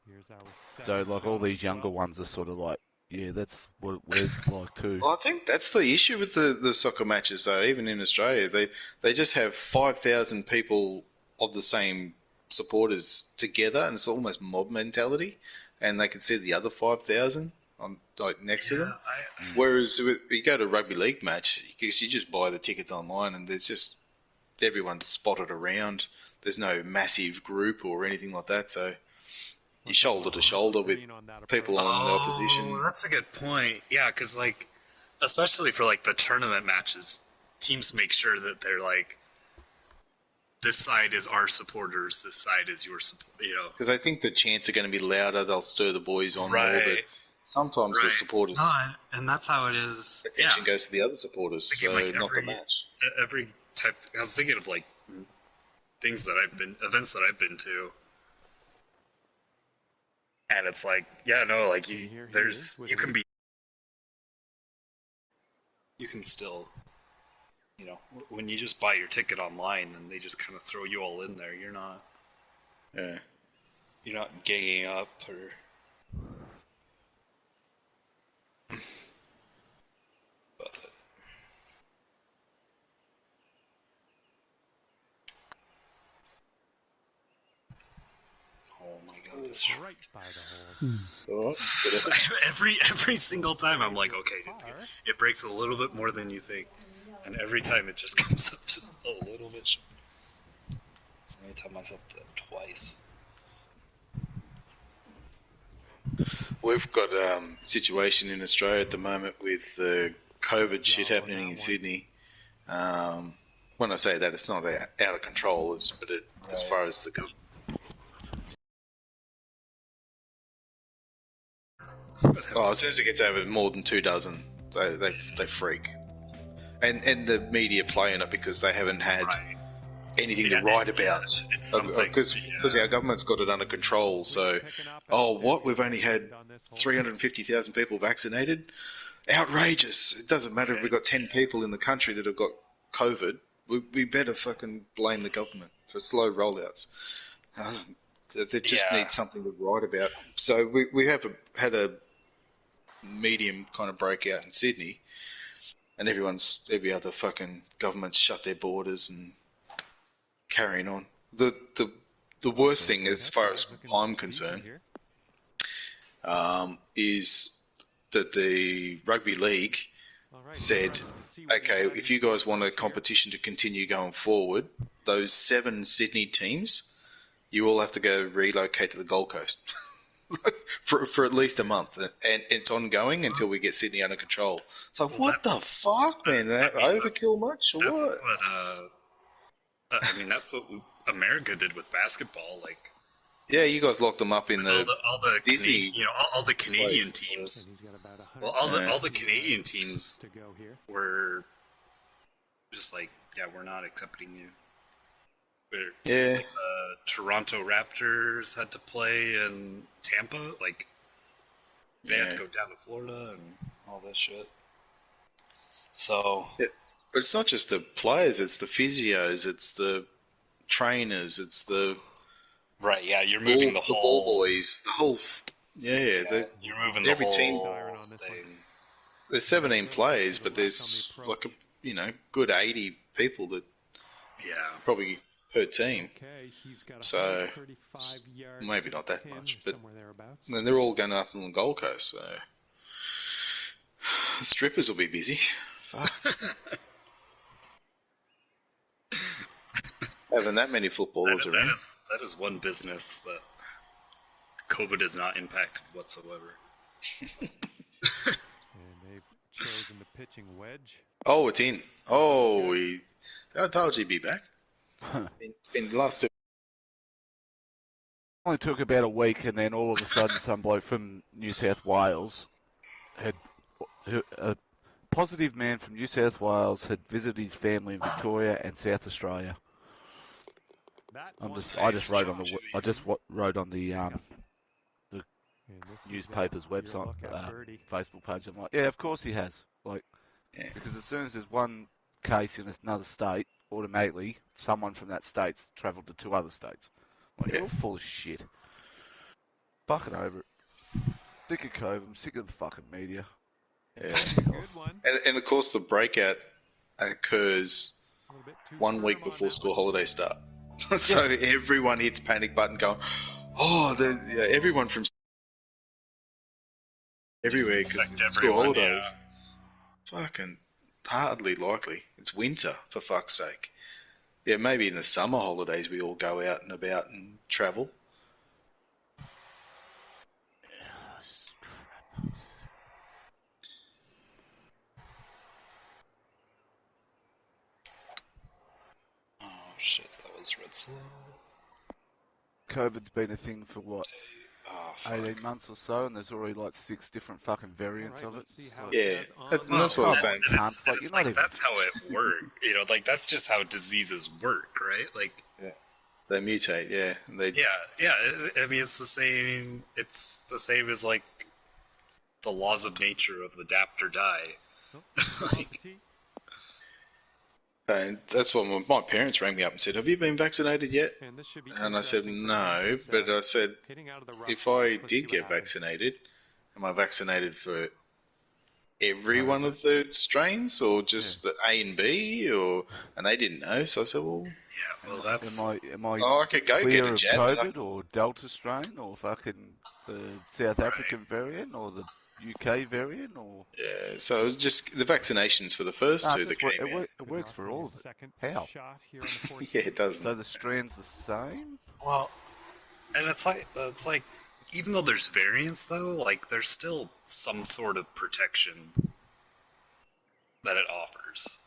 Here's our So, second like, all shot these as younger well. ones are sort of like, yeah, that's what we're like too. Well, I think that's the issue with the soccer matches, though. Even in Australia, they just have 5,000 people of the same supporters together, and it's almost mob mentality. And they can see the other 5,000 on next to them. Whereas you go to a rugby league match, you just buy the tickets online, and there's just everyone's spotted around. There's no massive group or anything like that, so you're shoulder to shoulder with people on the opposition. Oh, that's a good point. Yeah, because like, especially for like the tournament matches, teams make sure that they're like, this side is our supporters, this side is your support. Because I think the chants are going to be louder. They'll stir the boys on more. But Right. sometimes the supporters' No, and that's how it is. Yeah, attention goes to the other supporters, Thinking, so like, not the every- match. every type. I was thinking of like events that I've been to, and it's like, yeah, no, like And here he there's is with you can it. be, you can still, when you just buy your ticket online and they just kind of throw you all in there, you're not Yeah. ganging up or. But oh my god, this Right by the hole. All right. Good effort. every single time I'm like, okay, it breaks a little bit more than you think, and every time it just comes up just a little bit short. So I tell myself that twice. We've got a situation in Australia at the moment with the COVID shit happening in Sydney. When I say that, it's not out of control, as far as the government. Oh, as soon as it gets over more than 24, they freak, and the media play on it because they haven't had anything to write about. It's something Because our government's got it under control. So, we've only had 350,000 people vaccinated. Outrageous! It doesn't matter if we've got 10 people in the country that have got COVID. We better fucking blame the government for slow rollouts. They just need something to write about. So we have had a medium kind of breakout in Sydney, and every other fucking government's shut their borders and carrying on. The worst thing, as far as I'm concerned, is that the rugby league said, okay, if you guys want a competition to continue going forward, those 7 Sydney teams, you all have to go relocate to the Gold Coast for at least a month, and it's ongoing until we get Sydney under control. It's like, what the fuck, man? Overkill much or that's what? I mean, that's what America did with basketball. Like, yeah, you guys locked them up in all the Disney, all the Canadian teams. And he's got about 100 Well, all the Canadian teams to go here. were just like, yeah, we're not accepting you. Yeah. Like, Toronto Raptors had to play in Tampa. Like, they had to go down to Florida and all this shit. So, But it's not just the players; it's the physios, it's the trainers, it's the right, yeah, you're moving the ball whole boys, the whole. Yeah. you're moving the every team- whole thing. There's 17 players, but there's like good 80 people that Yeah. probably per team. Okay, he's got So, 135 yards maybe to not the that pin, much, but- somewhere thereabouts. And they're all going up on the Gold Coast, so strippers will be busy. Fuck. Having that many footballers around. That is one business that COVID has not impacted whatsoever. And they've chosen the pitching wedge. Oh, it's in. Oh, I told you he'd be back. In the last 2. Only took about a week, and then all of a sudden, some bloke from New South Wales a positive man from New South Wales had visited his family in Victoria and South Australia. I just wrote on the And this is, newspaper's your website, lookout birdie. Facebook page. I'm like, yeah, of course he has. Like, Yeah. because as soon as there's one case in another state, automatically someone from that state's travelled to 2 other states. Like, Yeah. you're full of shit. Fucking over it. Sick of COVID. I'm sick of the fucking media. Yeah. Good one. And of course, the breakout occurs A little bit too 1 week firm on before that school one. holidays start. So everyone hits panic button going, oh, everyone from everywhere because affect school everyone, holidays. Fucking hardly likely. It's winter, for fuck's sake. Yeah, maybe in the summer holidays we all go out and about and travel. Oh shit, that was red slow. COVID's been a thing for what, Oh fuck. 18 months or so, and there's already like 6 different fucking variants Alright, of it. let's see how So- it Yeah, does on and the that's what I was ball. saying. And it's, Like, it's you're not like even- that's how it works. You know, like that's just how diseases work, right? Like, They mutate, yeah. They yeah. I mean, it's the same. It's the same as like the laws of nature of adapt or die. Oh, off the tee. And that's what my parents rang me up and said, have you been vaccinated yet? And this should be And I said, interesting for no, him. He's, but I said, hitting out of the rough. if I Let's see did what get happens. vaccinated, am I vaccinated for every one of the strains or just the A and B? And they didn't know, so I said, well, Yeah, well, that's Am I I could go get clear a of jab. COVID or Delta strain or fucking the South African variant or the UK variant or... Yeah, so it was just the vaccinations for the first Nah, two it that just came out. it Good works luck for on all your of it. second How? shot here on the 14th. Yeah, it doesn't. So the strand's the same? well, and it's like even though there's variants though, like there's still some sort of protection that it offers.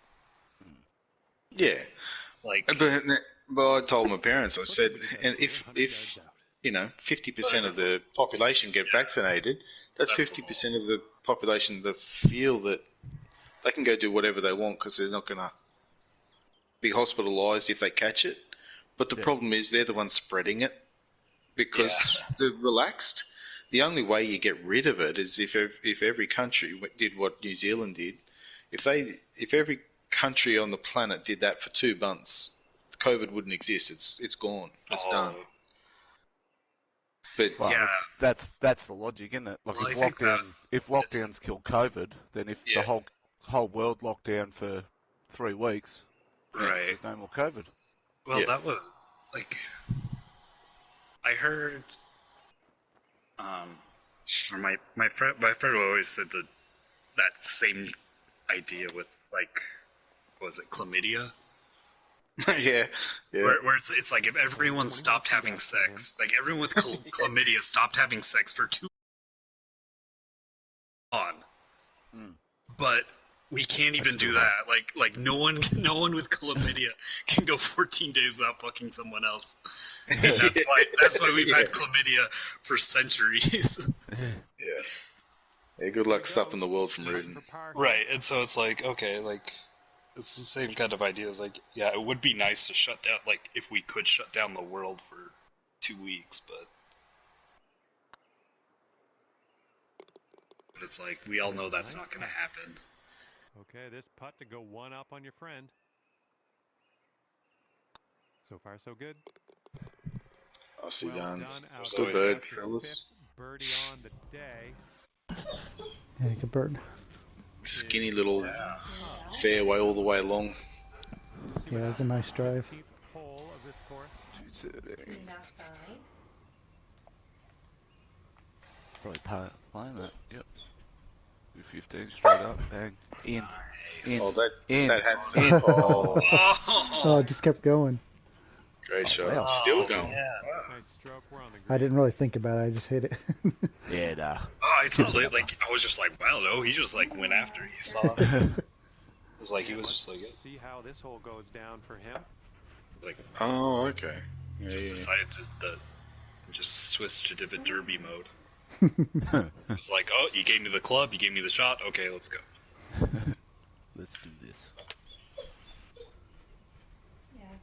Yeah, Like, but I told my parents, I Let's said, see what he does and here, if 100 yards out. 50% of the population get vaccinated, that's That's 50% of the population that feel that they can go do whatever they want because they're not going to be hospitalised if they catch it. But the Yeah. problem is they're the ones spreading it because they're relaxed. The only way you get rid of it is if every country did what New Zealand did. If every country on the planet did that for 2 months, COVID wouldn't exist. It's gone. It's done. But Well, Yeah. that's the logic, isn't it? Like Well, if I think that lockdowns kill COVID, then if Yeah. the whole world locked down for 3 weeks, right. there's no more COVID. Well, Yeah. that was like I heard, or my friend always said that same idea with like, what was it, chlamydia? Yeah. Yeah. Where it's like if everyone stopped having sex, like everyone with chlamydia stopped having sex for 2 on, but we can't even do that. Like no one with chlamydia can go 14 days without fucking someone else. And that's why we've had chlamydia for centuries. Yeah. Yeah, good luck stopping the world from rooting. Right, and so it's like, okay, like it's the same kind of idea. It's like, yeah, it would be nice to shut down, like if we could shut down the world for 2 weeks, but it's like we all know that's not going to happen. Okay, this putt to go one up on your friend. So far, so good. Nicely Well done. done out Good there. bird, That's his fellas. 5th birdie on the day. Yeah, good bird. Skinny little fairway all the way along. Let's see Yeah, what it's a nice happens on the drive. 15th hole of this course. Probably playing that. Yep. Do 15 straight up, bang, in. Oh, In. that has In. Oh, Oh, it just kept going. great shot. wow. Still going. Nice stroke. We're on the green. I didn't really think about it. I just hit it. Yeah, nah. Oh, I saw it. Like I was just like, wow, no, he just like went after. He saw it. It was like he was just like, See how this hole goes down for him. like Oh, okay. Yeah, just yeah. decided to just switch to divot derby mode. It's like, oh, you gave me the club, you gave me the shot. Okay, let's go. Let's do this.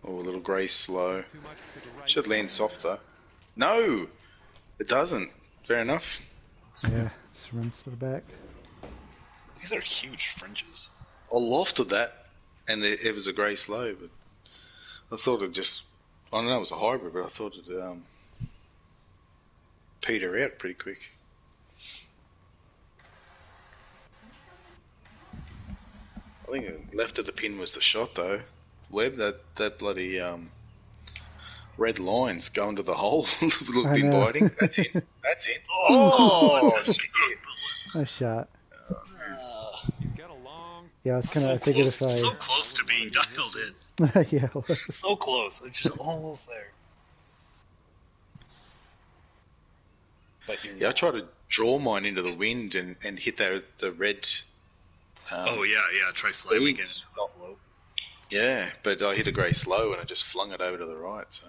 Oh, a little grey slow. Too much to the right. Should land soft though. No, it doesn't. Fair enough. Yeah, just runs to the back. These are huge fringes. I lofted that, and it was a grey slow, but I thought it just. I don't know, it was a hybrid, but I thought it peter out pretty quick. I think left of the pin was the shot though. Webb, that bloody red line's going to the hole. Look, I been know. biting. That's in. That's in. Oh, just shit. Nice shot. He's got a long. Yeah, I was so kind of. I figured close, if so I. close to being dialed in. Yeah. It was. So close, it's just almost there. But you're Yeah, I not. tried to draw mine into the wind and hit the red. Oh yeah, try slamming it Leads. into the slope. Yeah, but I hit a grey slow and I just flung it over to the right. So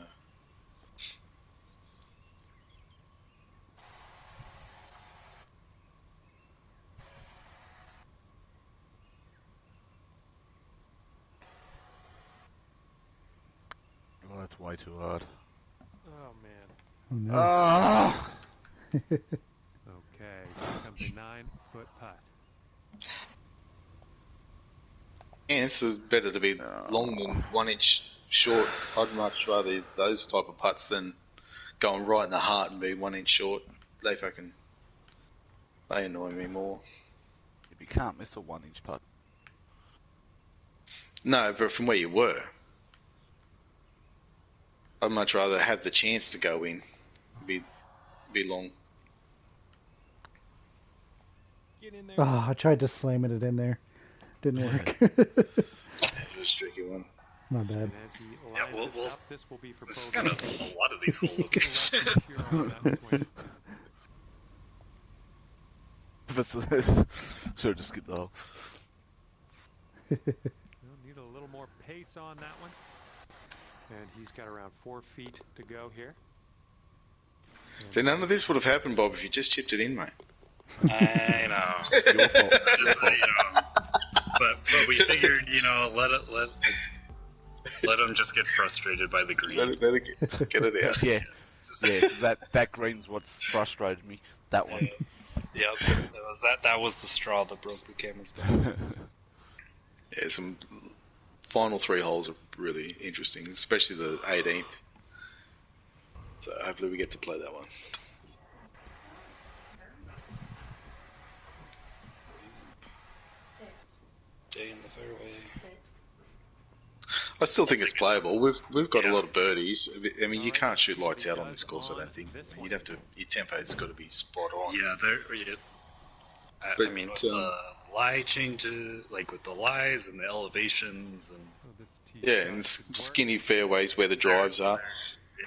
Oh, that's way too hard. Oh man. Oh no. Ah! Okay, here comes a 9-foot putt. yeah, it's better to be long than 1 inch short. I'd much rather those type of putts than going right in the heart and be 1 inch short. They annoy me more. If you can't miss a 1-inch putt. No, but from where you were, I'd much rather have the chance to go in, be long. Get in there. Oh, I tried just slamming it in there. Didn't work. It was a tricky one. My bad. And as he lines well, this well, up, this will be for This is kind of bogey. a lot of these whole Left locations. secure on that swing. Should have just skipped the hole. We'll need a little more pace on that one. And he's got around 4 feet to go here. So none of this would have happened, Bob, if you just chipped it in, mate. I know. Your fault. Just but we figured, let him just get frustrated by the green. Let it get it out. Yeah, Just- yeah. That green's what's frustrated me. That one. Yep, that was the straw that broke the camel's back. Yeah, some final 3 holes are really interesting, especially the 18th. So hopefully we get to play that one. Day in the fairway. I still think it's playable. We've got Yeah. a lot of birdies. I mean, you can't shoot lights out on this course. I don't think. You'd have to. Your tempo's got to be spot on. Yeah, I But, mean, with the lie changes, like with the lies and the elevations, and Yeah, and skinny fairways where the drives are.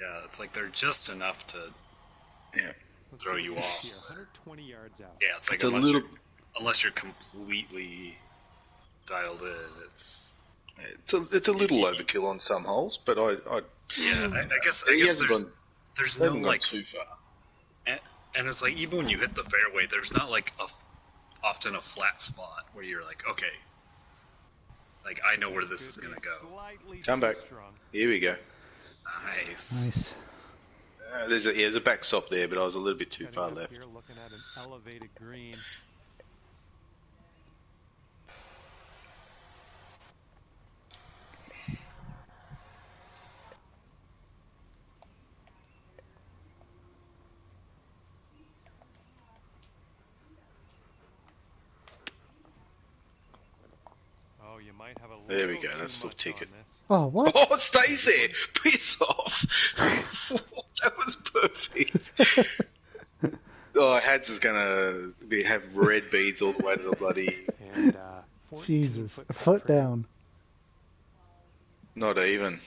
yeah, it's like they're just enough to Yeah. throw you off. 120 yards out. Yeah, it's like It's a little. unless you're completely dialed in, it's It's a little overkill on some holes, but I yeah. I guess he hasn't there's they no haven't gone like, too far. and it's like even when you hit the fairway, there's not like often a flat spot where you're like, okay, like I know where this is gonna go. Come back. Here we go. Nice. Nice. There's a backstop there, but I was a little bit too far left. Here, looking at an elevated green. Oh, you might have a There we little go, too that's the much ticket. on this. Oh, what? Oh, it stays there. Piss off. That was perfect. Oh, Hads is gonna have red beads all the way to the bloody. And, 14 Jesus. foot A putt foot for him. down. Not even.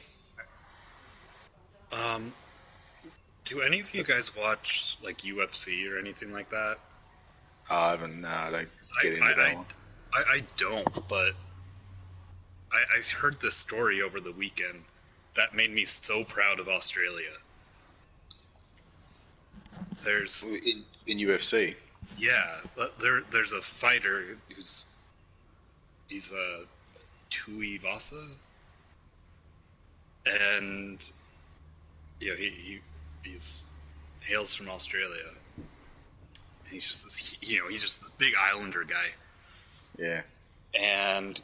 Do any of you guys watch like UFC or anything like that? I haven't. No, I don't 'Cause get into that one. I don't, but I heard this story over the weekend that made me so proud of Australia. There's In UFC. yeah, there's a fighter he's a Tuivasa, and you know he's hails from Australia. And he's just this, he's just this big Islander guy. Yeah. And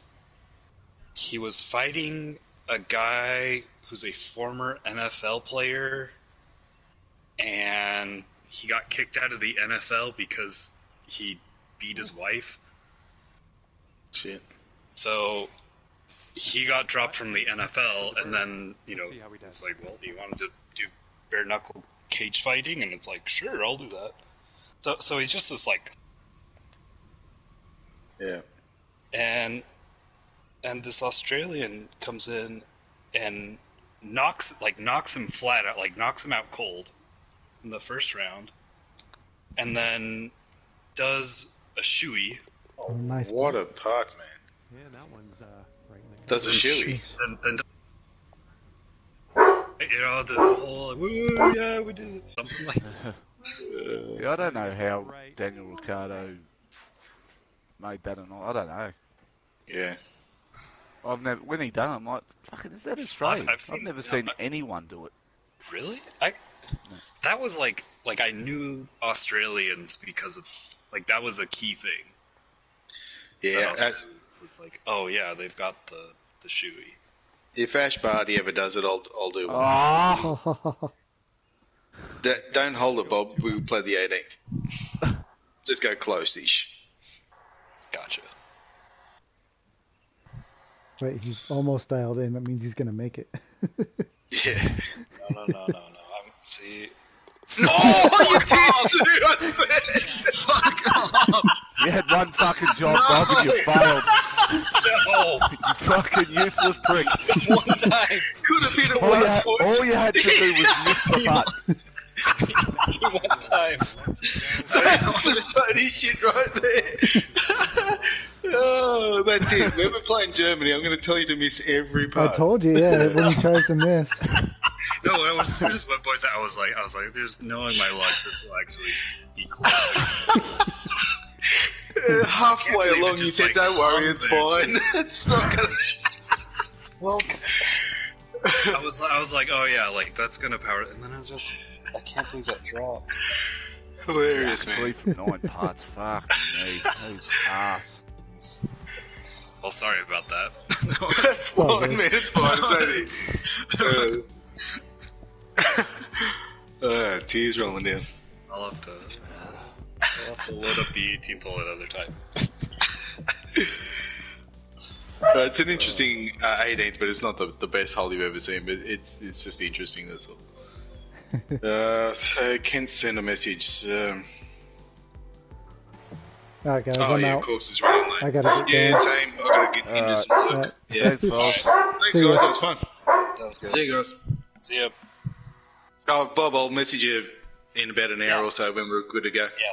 he was fighting a guy who's a former NFL player, and he got kicked out of the NFL because he beat his wife. Shit. So he got dropped from the NFL, and then, Let's see how he does. it's like, well, do you want to do bare knuckle cage fighting? And it's like, sure, I'll do that. So he's just this like, Yeah. and this Australian comes in and knocks him flat out, like knocks him out cold in the first round, and then does a shoey. Oh, nice. What a putt, man. Yeah, that one's right in the Does a shoey. Then the whole like, woo, yeah, we did it. Something like that. Yeah, I don't know how Right. Daniel Ricciardo made that or not. I don't know. Yeah. I've never, when he done it, I'm like, fucking, is that Australian? I've seen- never yeah, seen anyone do it. Really? That was like I knew Australians because of like that was a key thing. Yeah. That Australians was like, oh yeah, they've got the shoey. If Ash Barty ever does it, I'll do one. Oh, Don't hold it, Bob. We'll play the 18th. Just go close-ish. Gotcha. Wait, he's almost dialed in. That means he's going to make it. Yeah. No. See. Oh, you did! Fuck off! you had one fucking job, Bob, and you failed. No! You fucking useless prick. One time! Could have hit it one point. All you had to do was miss the putt. One time! That's the funny shit right there. Oh, that's it. When we're playing Germany, I'm going to tell you to miss every I putt. told you, yeah, when he tries to miss. No, as soon as my boys, I was like, there's knowing my luck, this will actually be close. Halfway believe it along, you just, said, like, "Don't worry, it's hung there, fine." It's not gonna. Well, I was like, oh yeah, like that's gonna power it, and then I can't believe that dropped. Hilarious, Three man. from 9 putts. Fuck me. Who's ass? Well, sorry about that. No, That's all fine, good. man. It's fine. It's only. Tears rolling down. I'll have to load up the 18th hole another time. It's an interesting 18th, but it's not the best hole you've ever seen. But it's just interesting. That's all. So Kent sent a message. Alright, guys, Oh I'm yeah, out. of course, it's running late. I gotta get Yeah, going. same. I gotta get into some work. Alright. Yeah. Thanks, Bob. Thanks, See guys. ya. That was fun. Sounds good. See you guys. See ya. Oh, Bob, I'll message you in about an hour or so when we're good to go. Yeah.